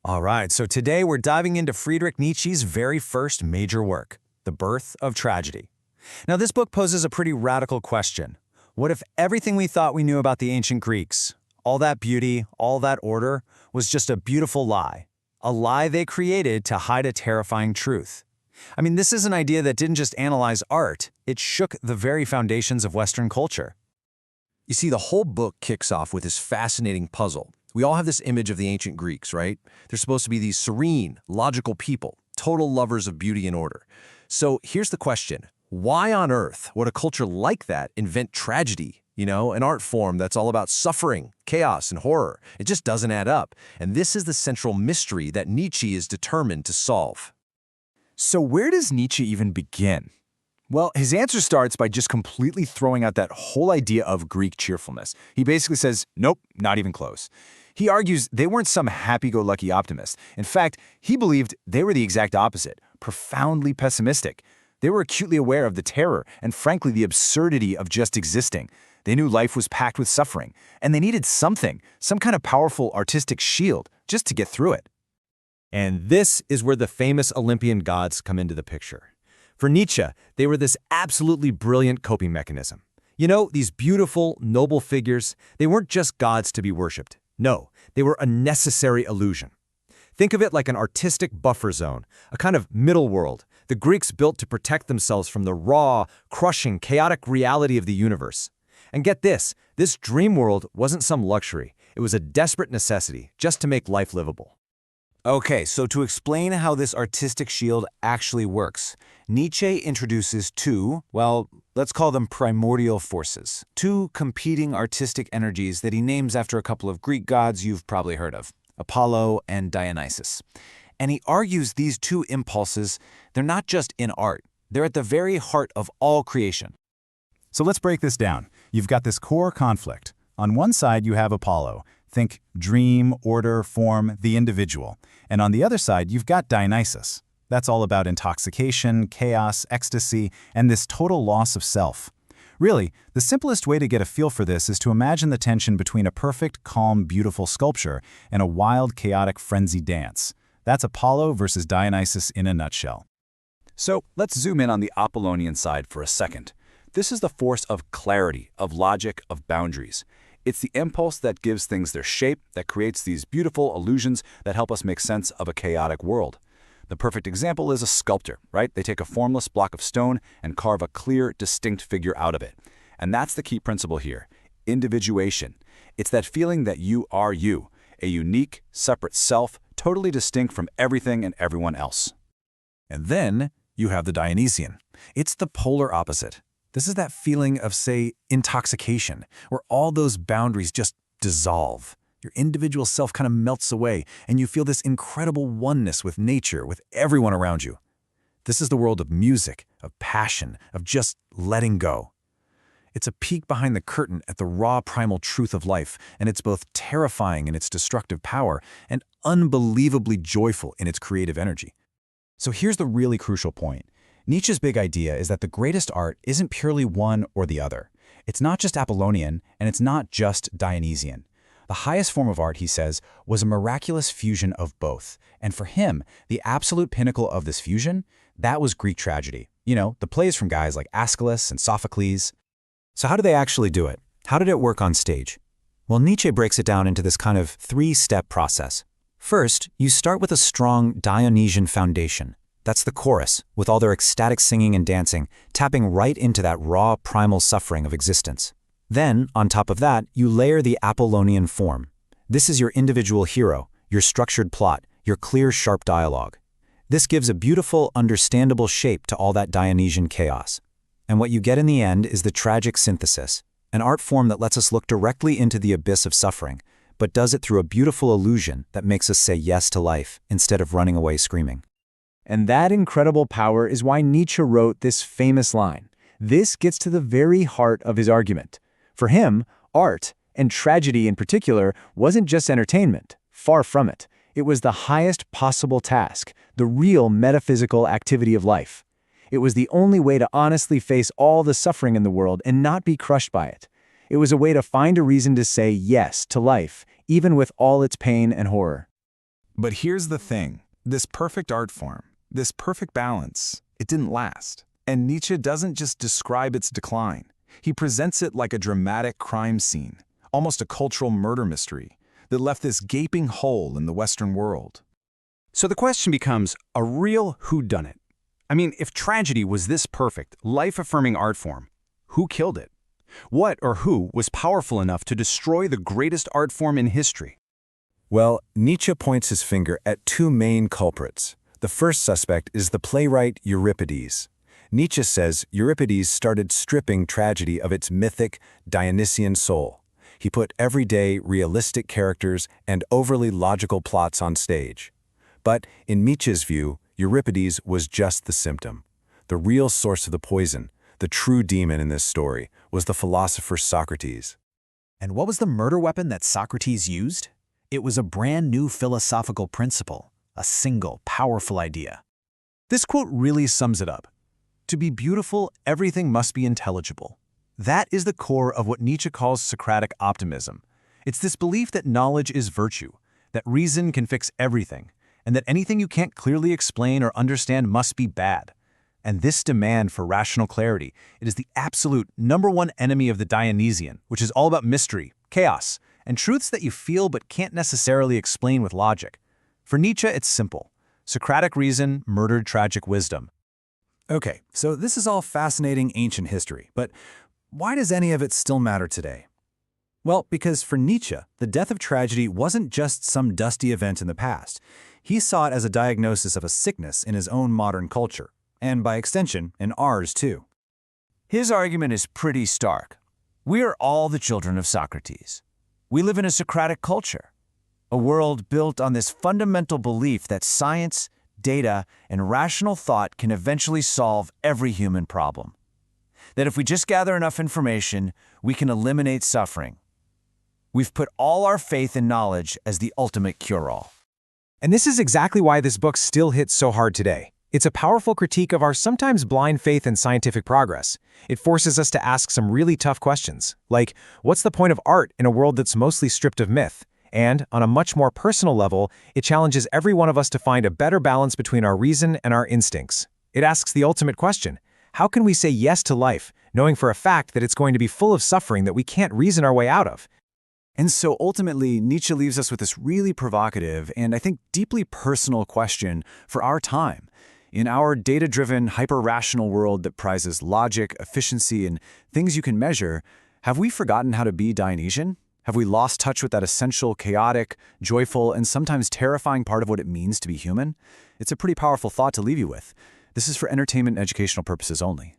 All right, so today we're diving into Friedrich Nietzsche's very first major work, The Birth of Tragedy. Now, this book poses a pretty radical question. What if everything we thought we knew about the ancient Greeks, all that beauty, all that order, was just a beautiful lie? A lie they created to hide a terrifying truth. I mean, this is an idea that didn't just analyze art, it shook the very foundations of Western culture. You see, the whole book kicks off with this fascinating puzzle. We all have this image of the ancient Greeks, right? They're supposed to be these serene, logical people, total lovers of beauty and order. So here's the question. Why on earth would a culture like that invent tragedy? An art form that's all about suffering, chaos, and horror. It just doesn't add up. And this is the central mystery that Nietzsche is determined to solve. So where does Nietzsche even begin? Well, his answer starts by just completely throwing out that whole idea of Greek cheerfulness. He basically says, nope, not even close. He argues they weren't some happy-go-lucky optimists. In fact, he believed they were the exact opposite, profoundly pessimistic. They were acutely aware of the terror and, frankly, the absurdity of just existing. They knew life was packed with suffering, and they needed something, some kind of powerful artistic shield, just to get through it. And this is where the famous Olympian gods come into the picture. For Nietzsche, they were this absolutely brilliant coping mechanism. These beautiful, noble figures, they weren't just gods to be worshipped. No, they were a necessary illusion. Think of it like an artistic buffer zone, a kind of middle world the Greeks built to protect themselves from the raw, crushing, chaotic reality of the universe. And get this dream world wasn't some luxury. It was a desperate necessity just to make life livable. Okay, so to explain how this artistic shield actually works, Nietzsche introduces two, well, let's call them primordial forces, two competing artistic energies that he names after a couple of Greek gods you've probably heard of, Apollo and Dionysus. And he argues these two impulses, they're not just in art, they're at the very heart of all creation. So let's break this down. You've got this core conflict. On one side, you have Apollo. Think dream, order, form, the individual. And on the other side, you've got Dionysus. That's all about intoxication, chaos, ecstasy, and this total loss of self. Really, the simplest way to get a feel for this is to imagine the tension between a perfect, calm, beautiful sculpture and a wild, chaotic, frenzied dance. That's Apollo versus Dionysus in a nutshell. So let's zoom in on the Apollonian side for a second. This is the force of clarity, of logic, of boundaries. It's the impulse that gives things their shape, that creates these beautiful illusions that help us make sense of a chaotic world. The perfect example is a sculptor, right? They take a formless block of stone and carve a clear, distinct figure out of it. And that's the key principle here, individuation. It's that feeling that you are you, a unique, separate self, totally distinct from everything and everyone else. And then you have the Dionysian. It's the polar opposite. This is that feeling of, say, intoxication, where all those boundaries just dissolve. Your individual self kind of melts away, and you feel this incredible oneness with nature, with everyone around you. This is the world of music, of passion, of just letting go. It's a peek behind the curtain at the raw primal truth of life, and it's both terrifying in its destructive power and unbelievably joyful in its creative energy. So here's the really crucial point. Nietzsche's big idea is that the greatest art isn't purely one or the other. It's not just Apollonian, and it's not just Dionysian. The highest form of art, he says, was a miraculous fusion of both. And for him, the absolute pinnacle of this fusion, that was Greek tragedy. The plays from guys like Aeschylus and Sophocles. So how do they actually do it? How did it work on stage? Well, Nietzsche breaks it down into this kind of three-step process. First, you start with a strong Dionysian foundation. That's the chorus, with all their ecstatic singing and dancing, tapping right into that raw, primal suffering of existence. Then, on top of that, you layer the Apollonian form. This is your individual hero, your structured plot, your clear, sharp dialogue. This gives a beautiful, understandable shape to all that Dionysian chaos. And what you get in the end is the tragic synthesis, an art form that lets us look directly into the abyss of suffering, but does it through a beautiful illusion that makes us say yes to life instead of running away screaming. And that incredible power is why Nietzsche wrote this famous line. This gets to the very heart of his argument. For him, art, and tragedy in particular, wasn't just entertainment. Far from it. It was the highest possible task, the real metaphysical activity of life. It was the only way to honestly face all the suffering in the world and not be crushed by it. It was a way to find a reason to say yes to life, even with all its pain and horror. But here's the thing. This perfect art form, this perfect balance, it didn't last. And Nietzsche doesn't just describe its decline. He presents it like a dramatic crime scene, almost a cultural murder mystery, that left this gaping hole in the Western world. So the question becomes a real whodunit. I mean, if tragedy was this perfect, life-affirming art form, who killed it? What or who was powerful enough to destroy the greatest art form in history? Well, Nietzsche points his finger at two main culprits. The first suspect is the playwright Euripides. Nietzsche says Euripides started stripping tragedy of its mythic, Dionysian soul. He put everyday, realistic characters and overly logical plots on stage. But in Nietzsche's view, Euripides was just the symptom. The real source of the poison, the true demon in this story, was the philosopher Socrates. And what was the murder weapon that Socrates used? It was a brand new philosophical principle, a single, powerful idea. This quote really sums it up. To be beautiful, everything must be intelligible. That is the core of what Nietzsche calls Socratic optimism. It's this belief that knowledge is virtue, that reason can fix everything, and that anything you can't clearly explain or understand must be bad. And this demand for rational clarity, it is the absolute #1 enemy of the Dionysian, which is all about mystery, chaos, and truths that you feel but can't necessarily explain with logic. For Nietzsche, it's simple. Socratic reason murdered tragic wisdom. Okay, so this is all fascinating ancient history, but why does any of it still matter today? Well, because for Nietzsche, the death of tragedy wasn't just some dusty event in the past. He saw it as a diagnosis of a sickness in his own modern culture, and by extension, in ours too. His argument is pretty stark. We are all the children of Socrates. We live in a Socratic culture, a world built on this fundamental belief that science, data, and rational thought can eventually solve every human problem. That if we just gather enough information, we can eliminate suffering. We've put all our faith in knowledge as the ultimate cure-all. And this is exactly why this book still hits so hard today. It's a powerful critique of our sometimes blind faith in scientific progress. It forces us to ask some really tough questions, like, what's the point of art in a world that's mostly stripped of myth? And, on a much more personal level, it challenges every one of us to find a better balance between our reason and our instincts. It asks the ultimate question: how can we say yes to life, knowing for a fact that it's going to be full of suffering that we can't reason our way out of? And so ultimately, Nietzsche leaves us with this really provocative and I think deeply personal question for our time. In our data-driven, hyper-rational world that prizes logic, efficiency, and things you can measure, have we forgotten how to be Dionysian? Have we lost touch with that essential, chaotic, joyful, and sometimes terrifying part of what it means to be human? It's a pretty powerful thought to leave you with. This is for entertainment and educational purposes only.